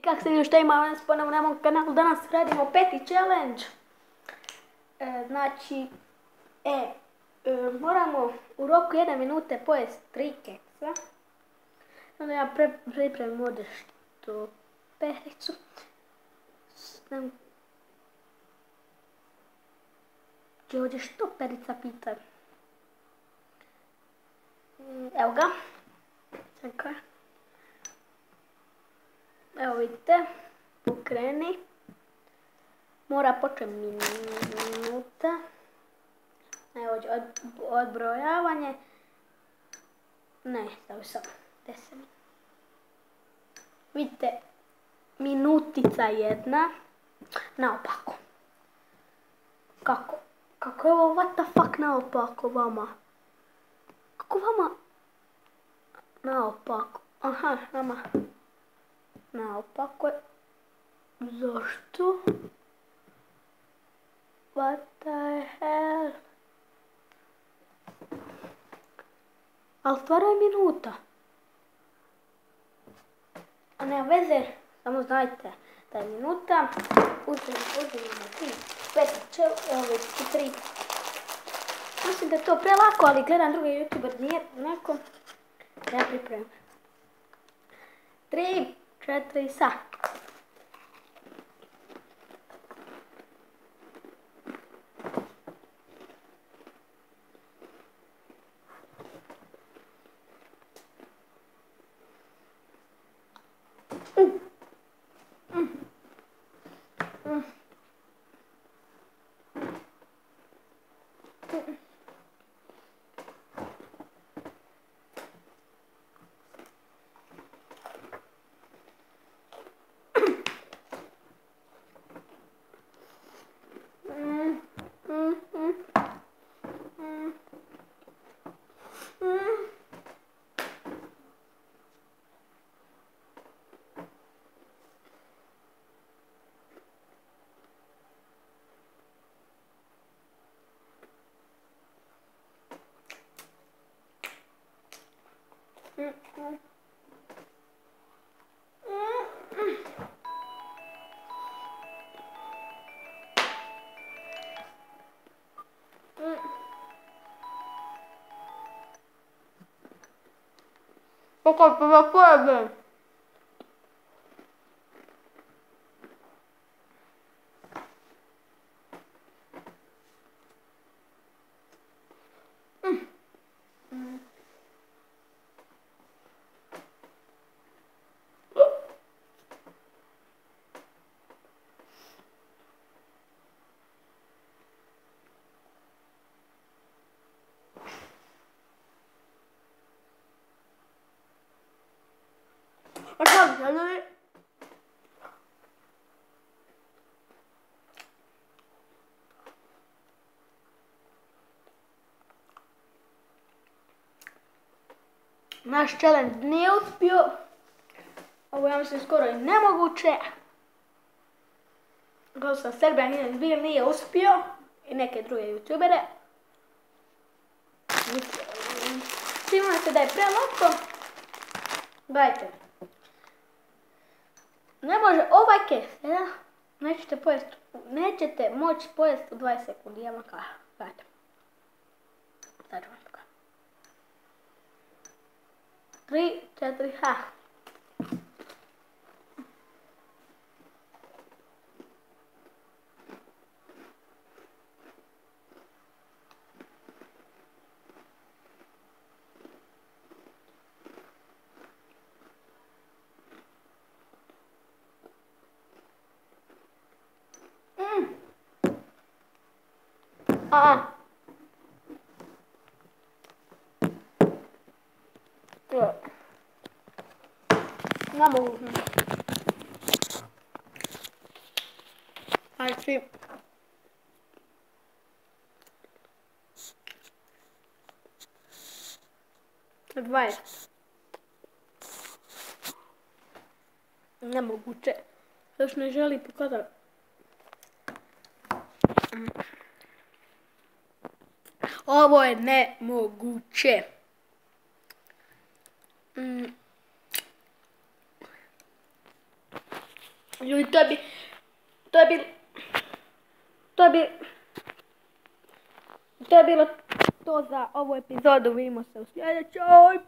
kak se još šta ima danas ponovno na mom kanalu, danas radimo 5. challenge. Znači, moramo u roku 1 minute pojesti 3 keksa. Onda ja pripremim ovdje što pericu. Če ovdje što perica pita? Evo ga. Čekaj. Evo vidite. Pokreni. Mora početi minuta. Evo ovdje odbrojavanje. Ne, stavi samo 10 minuta. Vidite, minutica jedna. Naopako. Kako je ovo, what the fuck, naopako vama? Kako vama? Naopako. Aha, vama. Naopako je. Zašto? What the hell? Ali stvarno je minuta. A nema veze, samo znajte da je minuta. Uzmemo 3. Mislim da je to prelako, ali gledam druge youtuber, nije neko. Ja pripremim. 3, 4, sa. Kako prvo pojebe? Naš challenge nije uspio. Ovo ja mislim skoro i nemoguće. Kao sam Serbian Hidden Beer nije uspio. I neke druge youtubere. Sigurno se da je prelako. Gledajte. Ne može ovaj keks, nećete moći pojesti u 20 sekundi, ja vam kažem. Gledajte. Sad ću vam pokazati. 3, 4, ha. Ne mogu. Ajde svi. Nemoguće. Još ne želi pokazati. Ovo je nemoguće. Ljudi, to je bilo to za ovu epizodu. Vidimo se u sljedećoj.